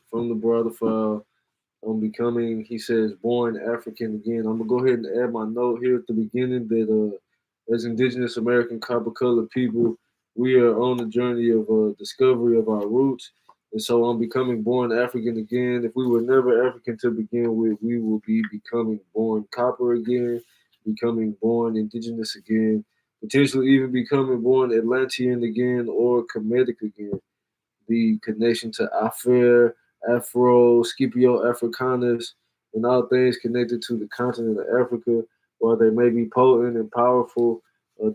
from the Brother File on becoming, he says, born African again. I'm gonna go ahead and add my note here at the beginning that as Indigenous American copper colored people, we are on the journey of discovery of our roots. And so on becoming born African again, if we were never African to begin with, we will be becoming born copper again, becoming born indigenous again, potentially even becoming born Atlantean again or Kemetic again. The connection to Afer, Afro, Scipio Africanus, and all things connected to the continent of Africa, while they may be potent and powerful.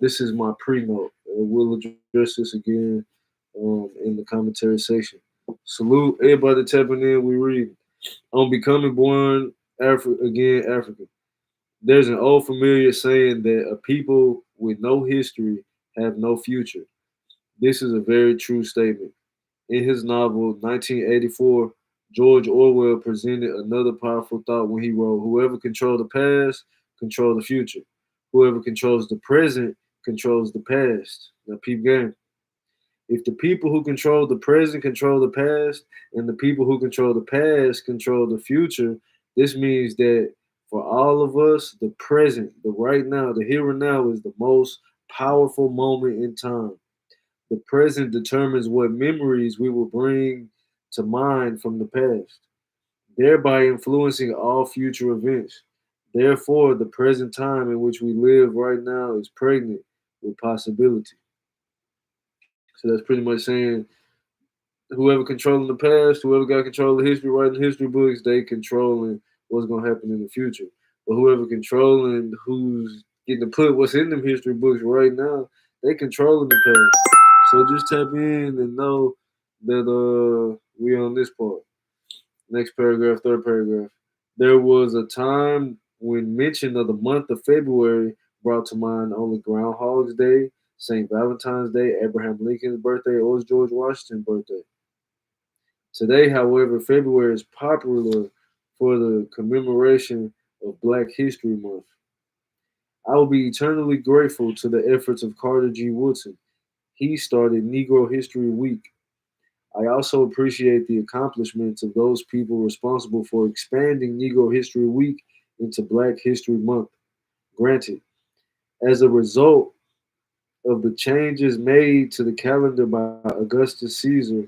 This is my pre-note. We'll address this again in the commentary section. Salute everybody tapping in. We read on becoming born again African. There's an old familiar saying that a people with no history have no future. This is a very true statement. In his novel 1984, George Orwell presented another powerful thought when he wrote, "Whoever controls the past, control the future. Whoever controls the present, controls the past." Now, peep game. If the people who control the present control the past, and the people who control the past control the future, this means that for all of us, the present, the right now, the here and now is the most powerful moment in time. The present determines what memories we will bring to mind from the past, thereby influencing all future events. Therefore, the present time in which we live right now is pregnant with possibility. So that's pretty much saying whoever controlling the past, whoever got control of history, writing history books, they controlling what's gonna happen in the future. But whoever controlling who's getting to put what's in them history books right now, they controlling the past. So just tap in and know that we on this part. Next paragraph, third paragraph. There was a time when mention of the month of February brought to mind only Groundhog's Day, St. Valentine's Day, Abraham Lincoln's birthday, or George Washington's birthday. Today, however, February is popular for the commemoration of Black History Month. I will be eternally grateful to the efforts of Carter G. Woodson. He started Negro History Week. I also appreciate the accomplishments of those people responsible for expanding Negro History Week into Black History Month. Granted, as a result of the changes made to the calendar by Augustus Caesar,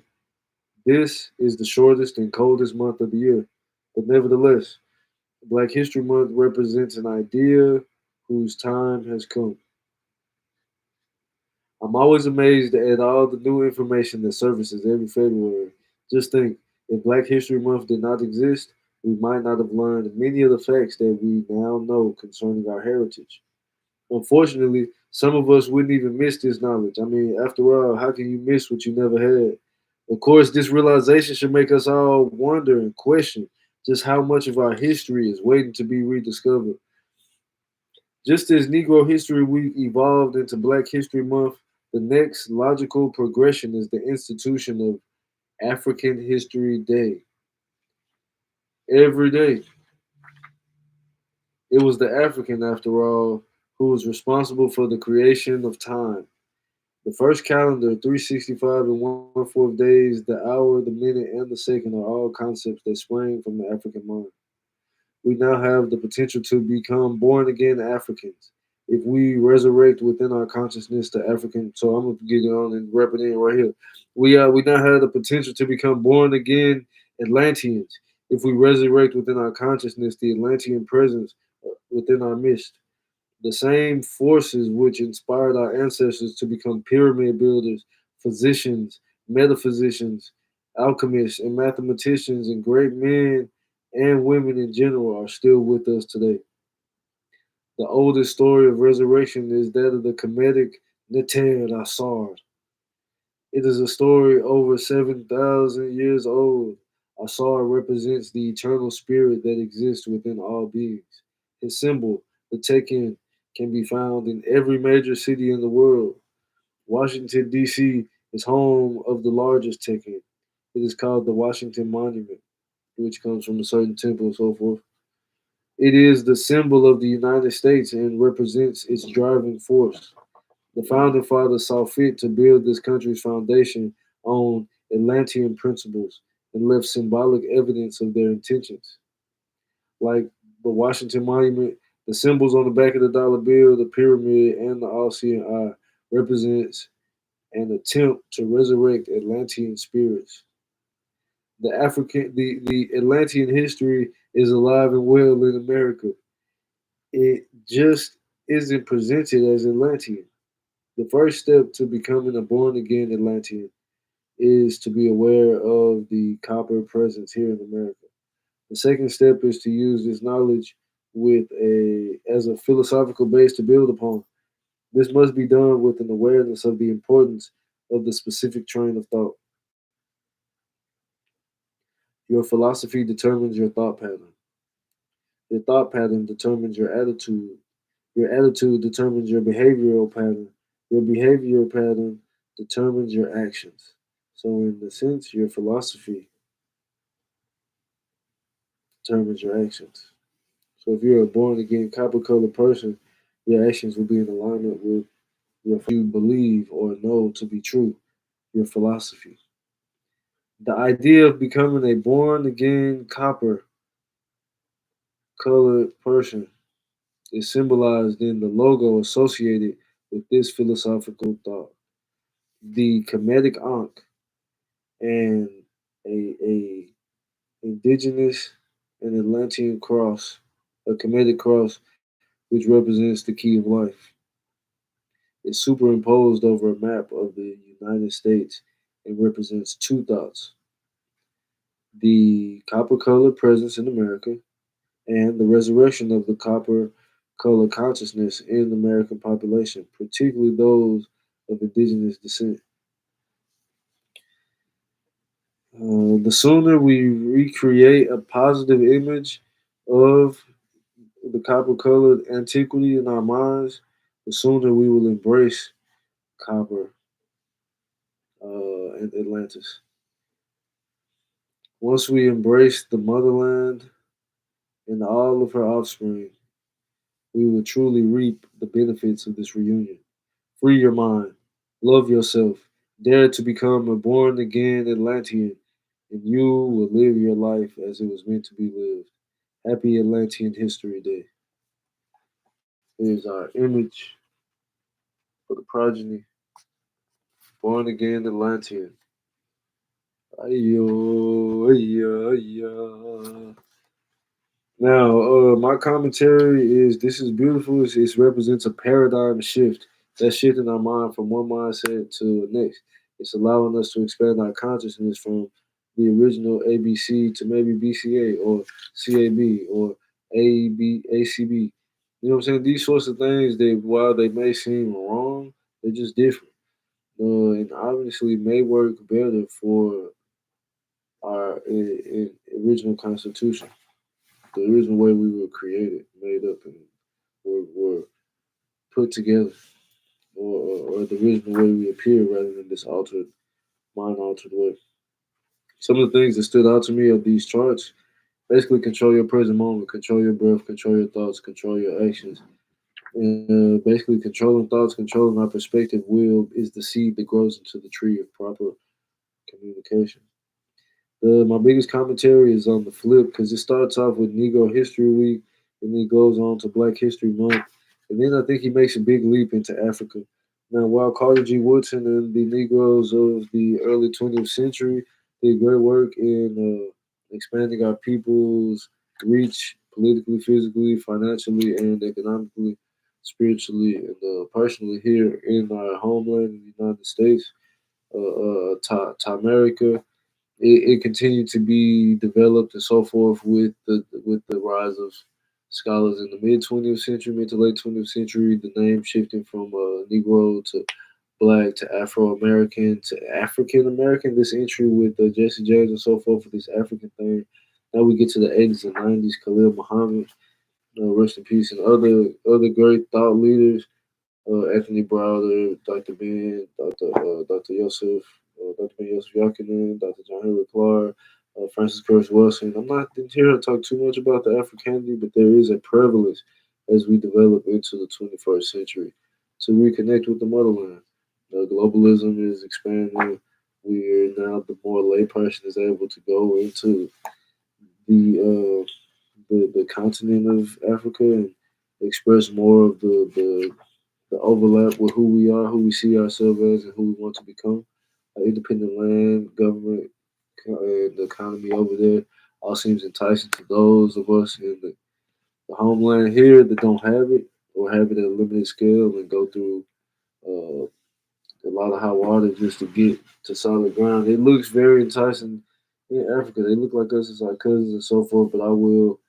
this is the shortest and coldest month of the year. But nevertheless, Black History Month represents an idea whose time has come. I'm always amazed at all the new information that surfaces every February. Just think, if Black History Month did not exist, we might not have learned many of the facts that we now know concerning our heritage. Unfortunately, some of us wouldn't even miss this knowledge. I mean, after all, how can you miss what you never had? Of course, this realization should make us all wonder and question just how much of our history is waiting to be rediscovered. Just as Negro History Week evolved into Black History Month, the next logical progression is the institution of African History Day. Every day, it was the African, after all, who was responsible for the creation of time. The first calendar, 365 and one-fourth days, the hour, the minute, and the second are all concepts that sprang from the African mind. We now have the potential to become born again Africans if we resurrect within our consciousness the African. So I'm gonna get it on and wrap it in right here. We now have the potential to become born again Atlanteans if we resurrect within our consciousness the Atlantean presence within our midst. The same forces which inspired our ancestors to become pyramid builders, physicians, metaphysicians, alchemists, and mathematicians, and great men and women in general are still with us today. The oldest story of resurrection is that of the Kemetic Neter Asar. It is a story over 7,000 years old. Asar represents the eternal spirit that exists within all beings. His symbol, the Tekken, can be found in every major city in the world. Washington, D.C. is home of the largest Tekken. It is called the Washington Monument, which comes from a certain temple and so forth. It is the symbol of the United States and represents its driving force. The founding fathers saw fit to build this country's foundation on Atlantean principles, and left symbolic evidence of their intentions, like the Washington Monument. The symbols on the back of the dollar bill, the pyramid, and the all-seeing eye represents an attempt to resurrect Atlantean spirits. The Atlantean history is alive and well in America. It just isn't presented as Atlantean. The first step to becoming a born again Atlantean is to be aware of the copper presence here in America. The second step is to use this knowledge with a as a philosophical base to build upon. This must be done with an awareness of the importance of the specific train of thought. Your philosophy determines your thought pattern. Your thought pattern determines your attitude. Your attitude determines your behavioral pattern. Your behavioral pattern determines your actions. So, in the sense, your philosophy determines your actions. So, if you're a born again copper colored person, your actions will be in alignment with your you believe or know to be true, your philosophy. The idea of becoming a born again copper colored person is symbolized in the logo associated with this philosophical thought. The Kemetic Ankh and a indigenous and Atlantean cross, a Kemetic cross, which represents the key of life, is superimposed over a map of the United States and represents two thoughts: the copper colored presence in America and the resurrection of the copper color consciousness in the American population, particularly those of indigenous descent. The sooner we recreate a positive image of the copper colored antiquity in our minds, the sooner we will embrace copper and Atlantis. Once we embrace the motherland and all of her offspring, we will truly reap the benefits of this reunion. Free your mind, love yourself, dare to become a born again Atlantean, and you will live your life as it was meant to be lived. Happy Atlantean History Day. Here's our image for the progeny. Born again Atlantean. Ayo, ayo, ayo. Now, my commentary is this is beautiful. It represents a paradigm shift. That's shifting our mind from one mindset to the next. It's allowing us to expand our consciousness from the original ABC to maybe BCA or CAB or ACB. You know what I'm saying? These sorts of things, they while they may seem wrong, they're just different. And obviously may work better for our original constitution, the original way we were created, made up, and were put together, or the original way we appear rather than this altered, mind altered way. Some of the things that stood out to me of these charts basically control your present moment, control your breath, control your thoughts, control your actions. And basically, controlling thoughts, controlling our perspective will is the seed that grows into the tree of proper communication. My biggest commentary is on the flip because it starts off with Negro History Week and then goes on to Black History Month. And then I think he makes a big leap into Africa. Now, while Carter G. Woodson and the Negroes of the early 20th century did great work in expanding our people's reach politically, physically, financially, and economically, spiritually, and personally here in our homeland in the United States, to America, it continued to be developed and so forth with the rise of scholars in the mid 20th century, mid to late 20th century. The name shifting from Negro to Black to Afro American to African American. This entry with Jesse James and so forth with this African thing. Now we get to the 80s and 90s. Khalil Muhammad, rest in peace, and other great thought leaders, Anthony Browder, Dr. Ben, Dr. Yosef, Dr. Ben Yosef Yakinen, Dr. John Henry Clark, Francis Curtis Wilson. I'm not here to talk too much about the Africanity, but there is a prevalence as we develop into the 21st century to reconnect with the motherland. Globalism is expanding. We're now the more layperson is able to go into the the continent of Africa and express more of the overlap with who we are, who we see ourselves as, and who we want to become. Independent land, government, and the economy over there all seems enticing to those of us in the homeland here that don't have it or have it at a limited scale and go through uh, a lot of hot water just to get to solid ground. It looks very enticing in Africa. They look like us as our cousins and so forth, but I will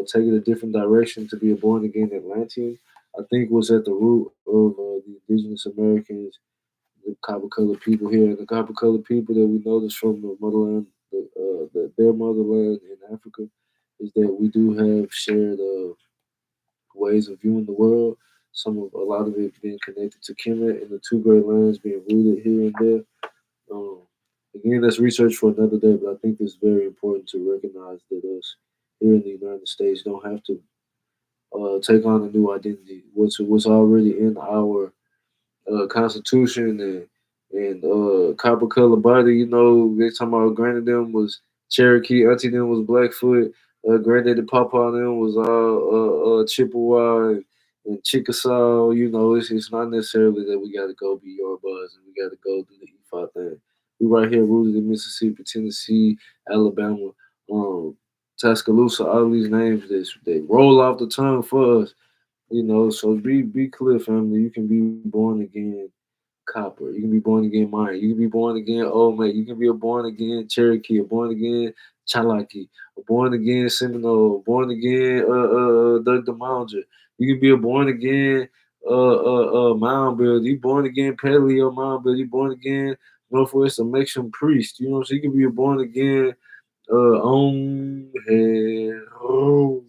take it a different direction to be a born again Atlantean. I think what's at the root of the indigenous Americans, the copper colored people here, and the copper colored people that we notice from the motherland, their motherland in Africa, is that we do have shared ways of viewing the world. A lot of it being connected to Kemet and the two great lands being rooted here and there. Um, Again, that's research for another day, but I think it's very important to recognize that us here in the United States don't have to take on a new identity. What's already in our Constitution and copper color body. You know, they talking about granny them was Cherokee, auntie them was Blackfoot, granddaddy Papa them was Chippewa and Chickasaw. You know, it's not necessarily that we got to go be Yorubas and we got to go do the E5 thing. We right here rooted in Mississippi, Tennessee, Alabama, Tuscaloosa, all these names that they roll off the tongue for us. You know, so be clear, family. You can be born again copper. You can be born again Mayan. You can be born again old mate. You can be a born again Cherokee, a born again Chalaki, a born again Seminole, a born again Doug the Mounger. You can be a born again mound builder. You born again paleo mound builder. You born again Northwest a Mexican priest. You know, so you can be a born again on hero.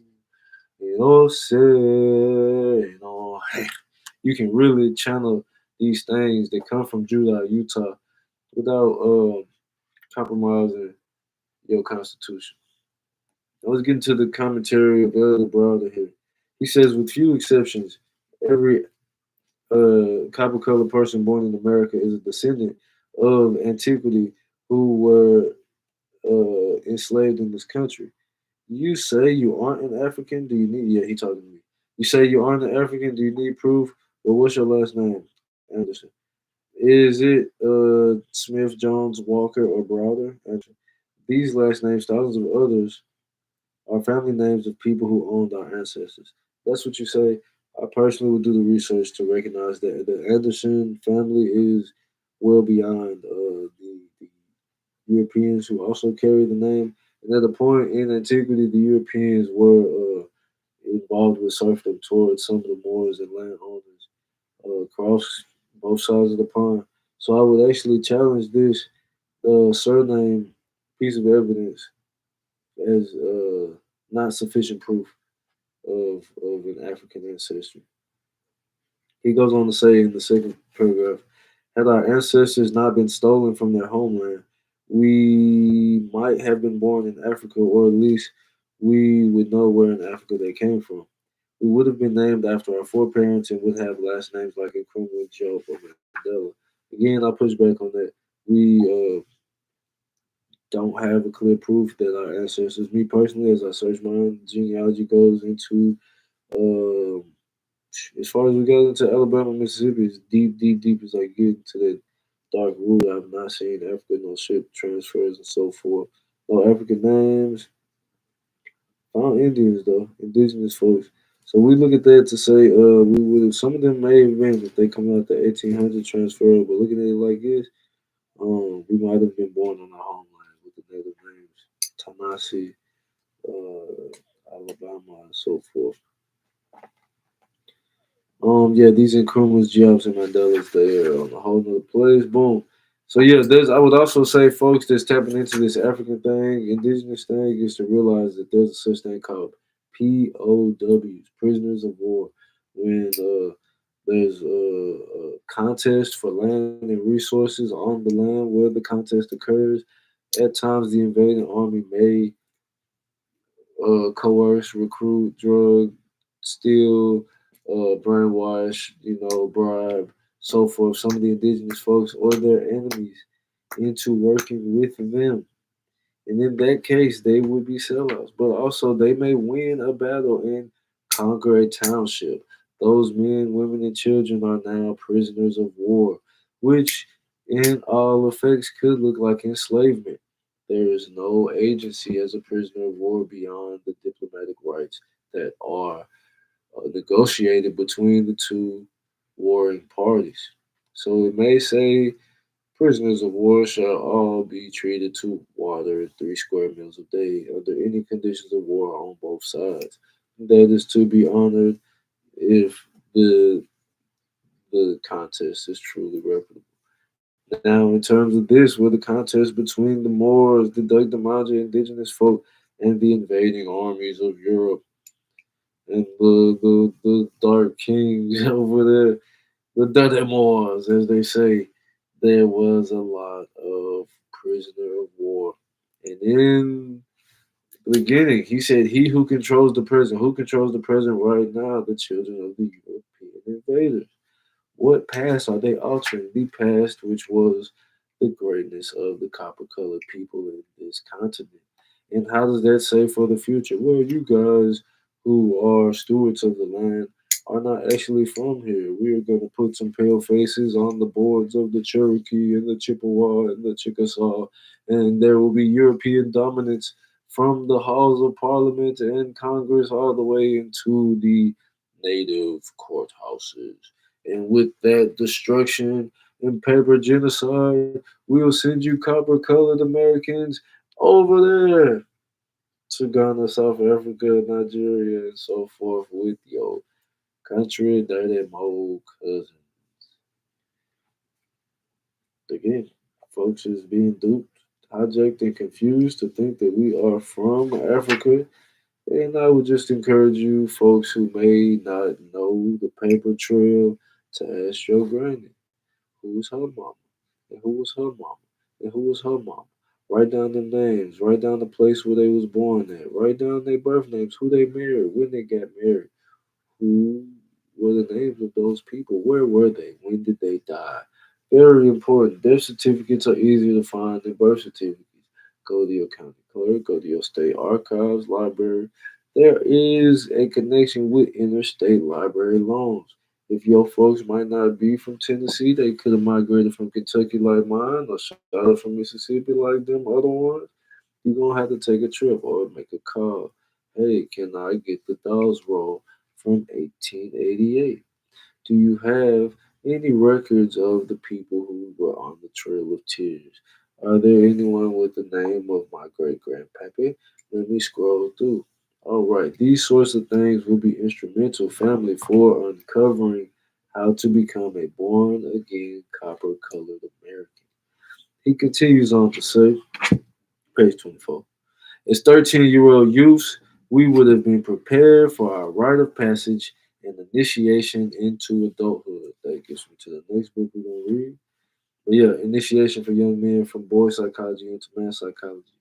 You know, say, you know, you can really channel these things that come from Judah, Utah, without compromising your constitution. Now let's get into the commentary of Elder Browder here. He says, with few exceptions, every copper colored person born in America is a descendant of antiquity who were enslaved in this country. You say you aren't an African? Do you need? Yeah, he talking to me. You say you aren't an African? Do you need proof? Well, what's your last name? Anderson. Is it Smith, Jones, Walker, or Browder? Anderson. These last names, thousands of others, are family names of people who owned our ancestors. That's what you say. I personally would do the research to recognize that the Anderson family is well beyond the Europeans who also carry the name. And at a point in antiquity, the Europeans were involved with serfdom towards some of the Moors and landowners across both sides of the pond. So I would actually challenge this surname piece of evidence as not sufficient proof of an African ancestry. He goes on to say in the second paragraph, had our ancestors not been stolen from their homeland, we might have been born in Africa, or at least we would know where in Africa they came from. We would have been named after our foreparents and would have last names like Nkrumah, Job, or Mandela. Again, I push back on that. We don't have a clear proof that our ancestors, me personally, as I search my own genealogy goes into, um, as far as we go into Alabama, Mississippi, it's deep, deep, deep as I get into that dark root. I've not seen African no ship transfers and so forth. No African names. Found Indians though, indigenous folks. So we look at that to say we would have some of them may have been if they come out the 1800 transfer, but looking at it like this, we might have been born on our homeland with the native names, Tanasi, Alabama, and so forth. Yeah, these Nkrumahs, Jobs, and Mandela's there on a whole nother place. Boom. So yeah, there's. I would also say, folks, that's tapping into this African thing, indigenous thing, is to realize that there's a such thing called POWs, prisoners of war. When there's a contest for land and resources on the land where the contest occurs, at times the invading army may coerce, recruit, drug, steal, brainwash, bribe, so forth. Some of the indigenous folks or their enemies. into working with them. And in that case, they would be sellouts. But also, they may win a battle and conquer a township. Those men, women, and children are now prisoners of war, which in all effects could look like enslavement. There is no agency as a prisoner of war beyond the diplomatic rights that are negotiated between the two warring parties. So it may say prisoners of war shall all be treated to water and 3 square meals a day under any conditions of war on both sides. That is to be honored if the contest is truly reputable. Now, in terms of this, were the contest between the Moors, the Dagdamaja indigenous folk, and the invading armies of Europe and the Dark Kings over there, the Dudemores, as they say, there was a lot of prisoner of war. And in the beginning, he said, "He who controls the present, who controls the present right now, the children of the European invaders." What past are they altering? The past, which was the greatness of the copper colored people in this continent. And how does that say for the future? Well, you guys who are stewards of the land are not actually from here. We are going to put some pale faces on the boards of the Cherokee and the Chippewa and the Chickasaw, and there will be European dominance from the halls of Parliament and Congress all the way into the native courthouses. And with that destruction and paper genocide, we'll send you copper colored Americans over there to Ghana, South Africa, Nigeria, and so forth with your country dirty mole cousins. Again, folks is being duped, hijacked, and confused to think that we are from Africa. And I would just encourage you, folks who may not know the paper trail, to ask your granny. Who's her mama? And who was her mama? And who was her mama? Write down the names. Write down the place where they was born at. Write down their birth names, who they married, when they got married, who were the names of those people, where were they, when did they die. Very important. Death certificates are easier to find than birth certificates. Go to your county clerk, go to your state archives, library. There is a connection with interstate library loans. If your folks might not be from Tennessee, they could have migrated from Kentucky like mine, or shot up from Mississippi like them other ones. You're gonna have to take a trip or make a call. Hey, can I get the Dolls Roll from 1888? Do you have any records of the people who were on the Trail of Tears? Are there anyone with the name of my great grandpappy? Let me scroll through. All right, these sorts of things will be instrumental, family, for uncovering how to become a born again copper colored American. He continues on to say, page 24. As 13-year-old youths, we would have been prepared for our rite of passage and initiation into adulthood. That gets me to the next book we're going to read. But yeah, initiation for young men from boy psychology into man psychology.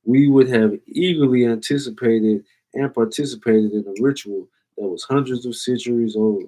We would have eagerly anticipated and participated in a ritual that was hundreds of centuries old,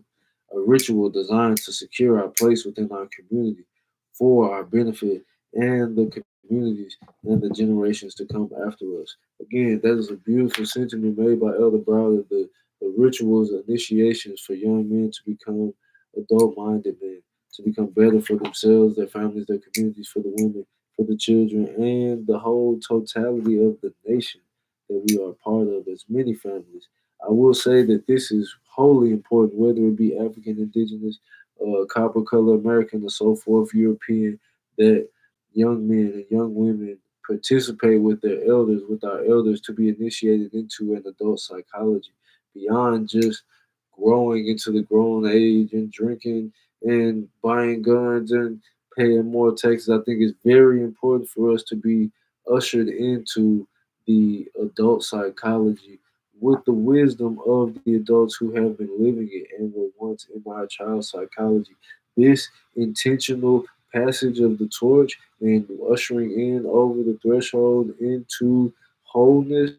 a ritual designed to secure our place within our community for our benefit and the communities and the generations to come after us. Again, that is a beautiful sentiment made by Elder Browder. The rituals, initiations for young men to become adult minded men, to become better for themselves, their families, their communities, for the women, for the children, and the whole totality of the nation that we are part of as many families. I will say that this is wholly important, whether it be African, indigenous, copper color, American, or so forth, European, that young men and young women participate with their elders, with our elders, to be initiated into an adult psychology beyond just growing into the grown age and drinking and buying guns and paying more taxes. I think it's very important for us to be ushered into the adult psychology with the wisdom of the adults who have been living it and were once in our child psychology. This intentional passage of the torch and ushering in over the threshold into wholeness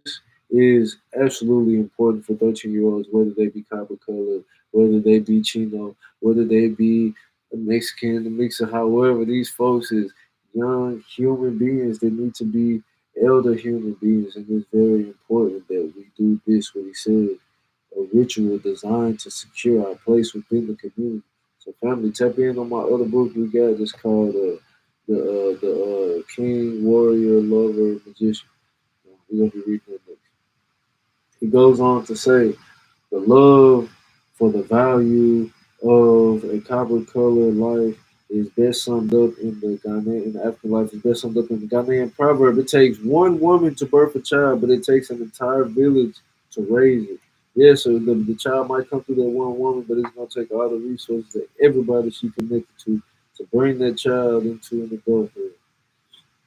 is absolutely important for 13-year-olds, whether they be copper colored, whether they be Chino, whether they be a Mexican, a mixer, however these folks is. young human beings that need to be elder human beings, and it's very important that we do this. What he said, a ritual designed to secure our place within the community. So, family, tap in on my other book we got. It's called the King, Warrior, Lover, Magician. We're gonna be reading that next. He goes on to say the love for the value of a copper colored life is best summed up in the Ghanaian in the afterlife is best summed up in the Ghanaian proverb. It takes one woman to birth a child, but it takes an entire village to raise it. Yeah, so the child might come through that one woman, but it's gonna take all the resources that everybody she connected to bring that child into an adulthood.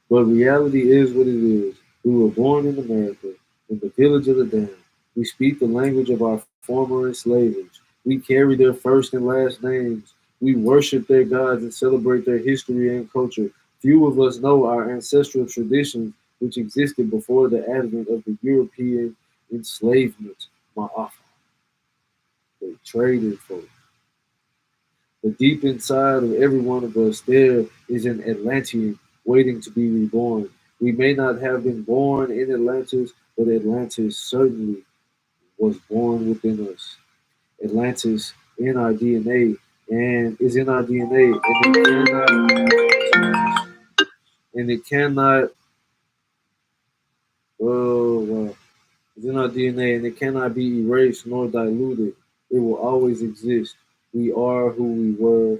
But reality is what it is. We were born in America, in the village of the damned. We speak the language of our former enslavers. We carry their first and last names. We worship their gods and celebrate their history and culture. Few of us know our ancestral traditions, which existed before the advent of the European enslavement. Ma'afa, they traded for. But deep inside of every one of us, there is an Atlantean waiting to be reborn. We may not have been born in Atlantis, but Atlantis certainly was born within us. Atlantis in our DNA and is in our DNA, and it cannot. Oh, wow. It's in our DNA and it cannot be erased nor diluted. It will always exist. We are who we were,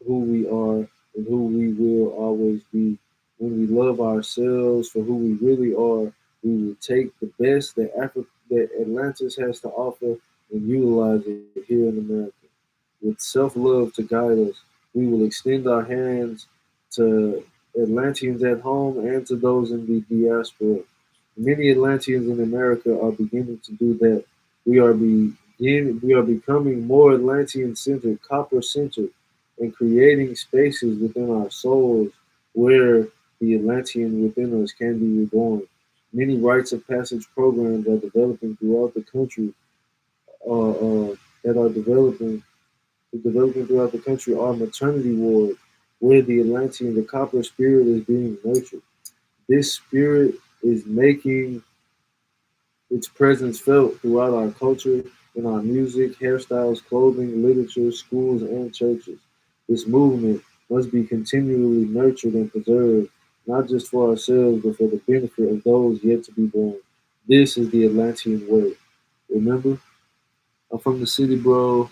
who we are, and who we will always be. When we love ourselves for who we really are, we will take the best that Atlantis has to offer and utilize it here in America. With self love to guide us, we will extend our hands to Atlanteans at home and to those in the diaspora. Many Atlanteans in America are beginning to do that. We are becoming more Atlantean centered, copper centered, and creating spaces within our souls where the Atlantean within us can be reborn. Many rites of passage programs are developing throughout the country. That are developing throughout the country are maternity wards where the Atlantean, the copper spirit, is being nurtured. This spirit is making its presence felt throughout our culture, in our music, hairstyles, clothing, literature, schools, and churches. This movement must be continually nurtured and preserved, not just for ourselves, but for the benefit of those yet to be born. This is the Atlantean way. Remember, I'm from the city, bro.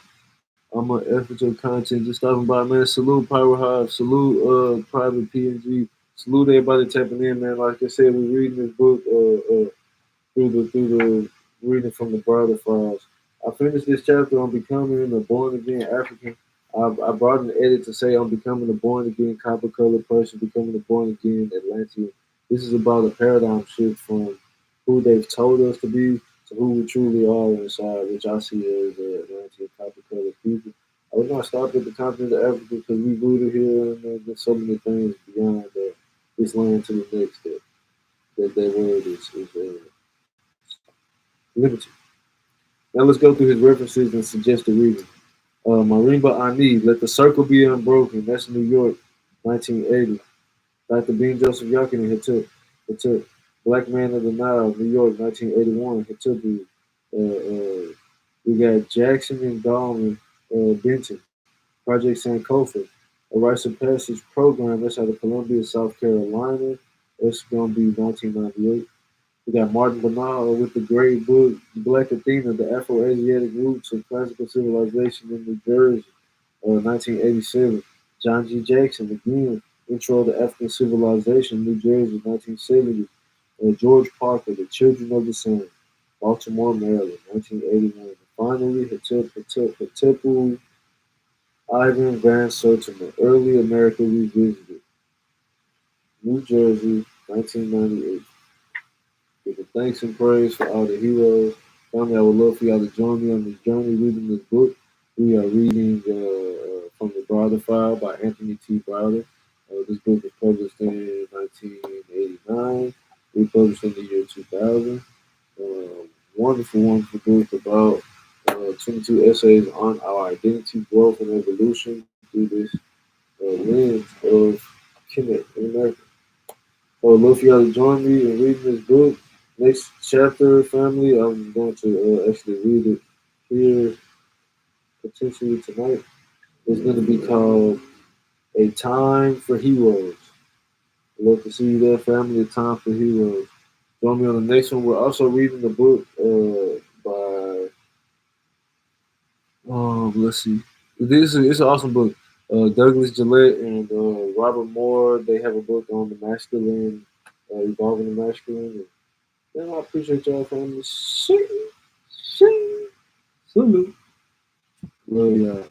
I'm an effort your content. Just stopping by, man. Salute Power Hive. Salute Private PNG. Salute everybody tapping in, man. Like I said, we're reading this book. Through the reading from the Browder Files. I finished this chapter on becoming a born again African. I brought an edit to say I'm becoming a born again copper colored person, becoming a born again Atlantean. This is about a paradigm shift from who they've told us to be to who we truly are inside, which I see as Atlantean copper colored people. I would not stop at the continent of Africa because we rooted here and there's so many things beyond this land to the next that word is liberty. Now let's go through his references and suggested reading. Marimba Ani, Let the Circle Be Unbroken. That's New York, 1980. Dr. Bean Joseph Yakin Hatip. Black Man of the Nile, New York, 1981. Hatibu. We got Jackson and Dahlman Benton, Project Sankofa, a Rites of Passage program. That's out of Columbia, South Carolina. That's going to be 1998. We got Martin Bernal with the great book, Black Athena, The Afro-Asiatic Roots of Classical Civilization in New Jersey, 1987. John G. Jackson, again, Intro to African Civilization, New Jersey, 1970. George Parker, The Children of the Sun, Baltimore, Maryland, 1981. And finally, Hatepu Ivan Van Sertima, Early America Revisited, New Jersey, 1998. Giving thanks and praise for all the heroes. Family, I would love for y'all to join me on this journey reading this book. We are reading From the Browder File by Anthony T. Browder. This book was published in 1989, republished in the year 2000. Wonderful, wonderful book about 22 essays on our identity, growth, and evolution through this lens of KiLiK in America. So I'd love for y'all to join me in reading this book. Next chapter, family, I'm going to actually read it here potentially tonight. It's going to be called A Time for Heroes. I'd love to see you there, family. A Time for Heroes. Join me on the next one. We're also reading the book by let's see. It's an awesome book. Douglas Gillette and Robert Moore. They have a book on the masculine, evolving the masculine. And, I appreciate y'all, family. Salute. Love y'all.